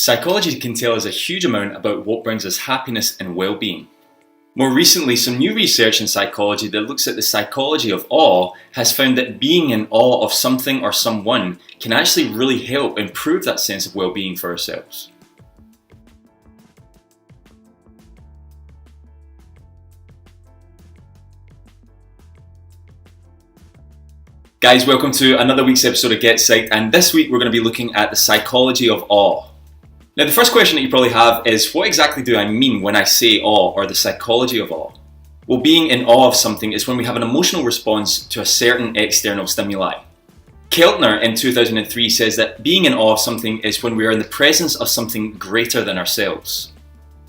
Psychology can tell us a huge amount about what brings us happiness and well-being. More recently, some new research in psychology that looks at the psychology of awe has found that being in awe of something or someone can actually really help improve that sense of well-being for ourselves. Guys, welcome to another week's episode of GetPsyched, and this week we're going to be looking at the psychology of awe. Now, the first question that you probably have is, what exactly do I mean when I say awe or the psychology of awe? Well, being in awe of something is when we have an emotional response to a certain external stimuli. Keltner in 2003 says that being in awe of something is when we are in the presence of something greater than ourselves.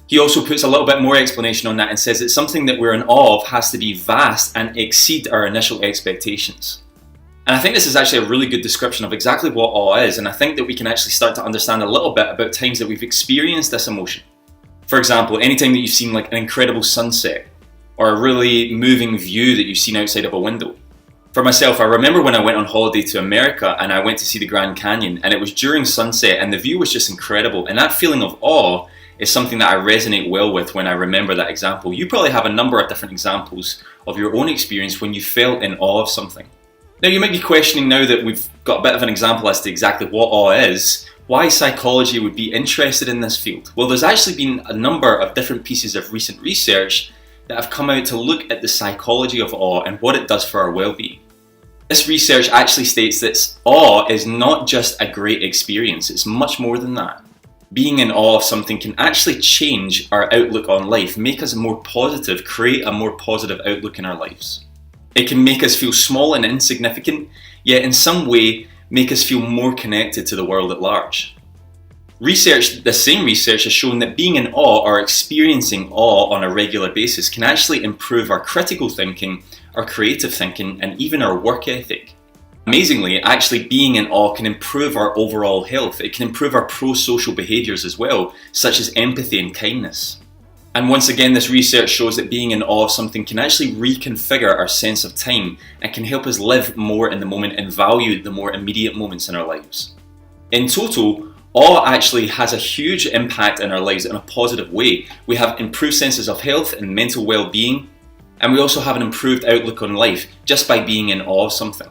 He also puts a little bit more explanation on that and says that something that we're in awe of has to be vast and exceed our initial expectations. And I think this is actually a really good description of exactly what awe is, and I think that we can actually start to understand a little bit about times that we've experienced this emotion. For example, anytime that you've seen like an incredible sunset, or a really moving view that you've seen outside of a window. For myself, I remember when I went on holiday to America and I went to see the Grand Canyon, and it was during sunset and the view was just incredible, and that feeling of awe is something that I resonate well with when I remember that example. You probably have a number of different examples of your own experience when you felt in awe of something. Now, you might be questioning now that we've got a bit of an example as to exactly what awe is, why psychology would be interested in this field. Well, there's actually been a number of different pieces of recent research that have come out to look at the psychology of awe and what it does for our well-being. This research actually states that awe is not just a great experience, it's much more than that. Being in awe of something can actually change our outlook on life, make us more positive, create a more positive outlook in our lives. It can make us feel small and insignificant, yet in some way make us feel more connected to the world at large. The same research has shown that being in awe or experiencing awe on a regular basis can actually improve our critical thinking, our creative thinking, and even our work ethic. Amazingly, actually being in awe can improve our overall health. It can improve our pro-social behaviours as well, such as empathy and kindness. And once again, this research shows that being in awe of something can actually reconfigure our sense of time and can help us live more in the moment and value the more immediate moments in our lives. In total, awe actually has a huge impact in our lives in a positive way. We have improved senses of health and mental well-being, and we also have an improved outlook on life just by being in awe of something.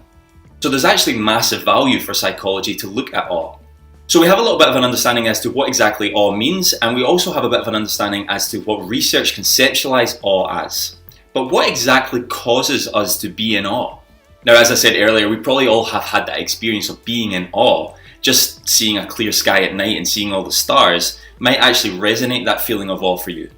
So there's actually massive value for psychology to look at awe. So we have a little bit of an understanding as to what exactly awe means, and we also have a bit of an understanding as to what research conceptualize awe as. But what exactly causes us to be in awe? Now, as I said earlier, we probably all have had that experience of being in awe. Just seeing a clear sky at night and seeing all the stars might actually resonate that feeling of awe for you.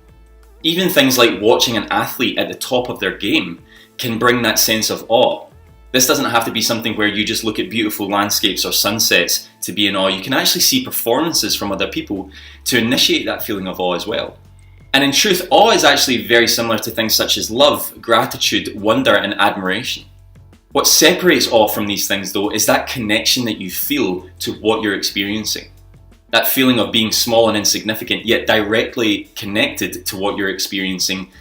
Even things like watching an athlete at the top of their game can bring that sense of awe. This doesn't have to be something where you just look at beautiful landscapes or sunsets to be in awe. You can actually see performances from other people to initiate that feeling of awe as well. And in truth, awe is actually very similar to things such as love, gratitude, wonder, and admiration. What separates awe from these things, though, is that connection that you feel to what you're experiencing. That feeling of being small and insignificant, yet directly connected to what you're experiencing,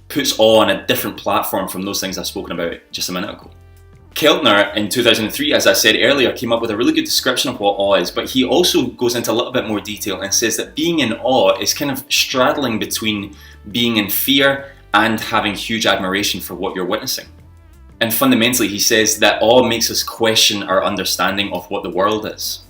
puts awe on a different platform from those things I've spoken about just a minute ago. Keltner in 2003, as I said earlier, came up with a really good description of what awe is, but he also goes into a little bit more detail and says that being in awe is kind of straddling between being in fear and having huge admiration for what you're witnessing. And fundamentally, he says that awe makes us question our understanding of what the world is.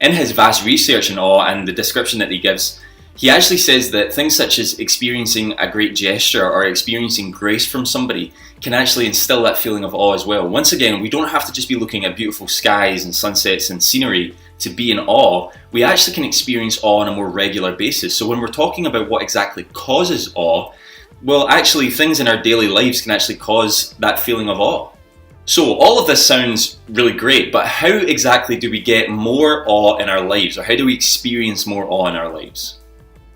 In his vast research in awe and the description that he gives, he actually says that things such as experiencing a great gesture or experiencing grace from somebody can actually instill that feeling of awe as well. Once again, we don't have to just be looking at beautiful skies and sunsets and scenery to be in awe. We actually can experience awe on a more regular basis. So when we're talking about what exactly causes awe, well, actually things in our daily lives can actually cause that feeling of awe. So all of this sounds really great, but how exactly do we get more awe in our lives, or how do we experience more awe in our lives?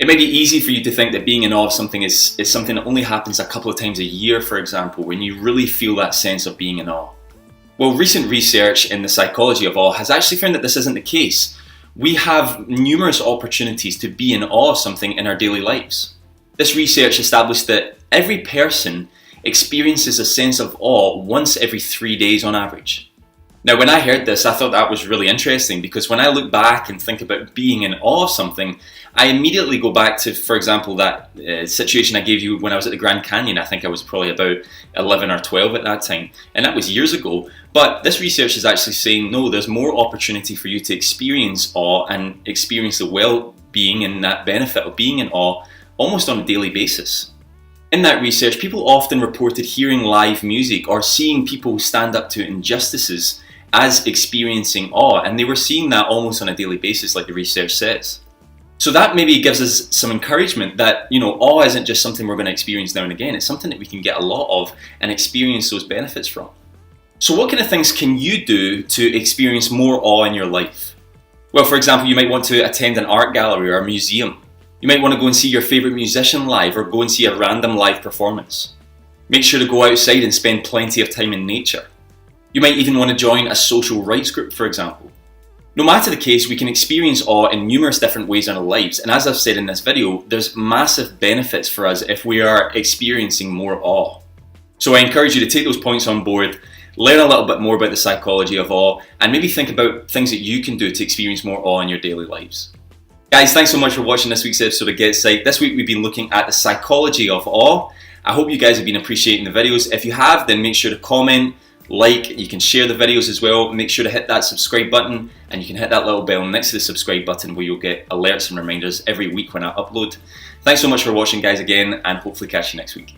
It may be easy for you to think that being in awe of something is something that only happens a couple of times a year, for example, when you really feel that sense of being in awe. Well, recent research in the psychology of awe has actually found that this isn't the case. We have numerous opportunities to be in awe of something in our daily lives. This research established that every person experiences a sense of awe once every 3 days on average. Now, when I heard this, I thought that was really interesting because when I look back and think about being in awe of something, I immediately go back to, for example, that situation I gave you when I was at the Grand Canyon. I think I was probably about 11 or 12 at that time, and that was years ago. But this research is actually saying, no, there's more opportunity for you to experience awe and experience the well-being and that benefit of being in awe almost on a daily basis. In that research, people often reported hearing live music or seeing people stand up to injustices as experiencing awe, and they were seeing that almost on a daily basis, like the research says. So that maybe gives us some encouragement that, awe isn't just something we're going to experience now and again. It's something that we can get a lot of and experience those benefits from. So what kind of things can you do to experience more awe in your life? Well, for example, you might want to attend an art gallery or a museum. You might want to go and see your favorite musician live or go and see a random live performance. Make sure to go outside and spend plenty of time in nature. You might even want to join a social rights group, for example. No matter the case, we can experience awe in numerous different ways in our lives, and as I've said in this video, there's massive benefits for us if we are experiencing more awe. So I encourage you to take those points on board, learn a little bit more about the psychology of awe, and maybe think about things that you can do to experience more awe in your daily lives. Guys, thanks so much for watching this week's episode of GetPsyched. This week we've been looking at the psychology of awe. I hope you guys have been appreciating the videos. If you have, then make sure to comment, like, you can share the videos as well. Make sure to hit that subscribe button, and you can hit that little bell next to the subscribe button where you'll get alerts and reminders every week when I upload. Thanks so much for watching, guys, again, and hopefully catch you next week.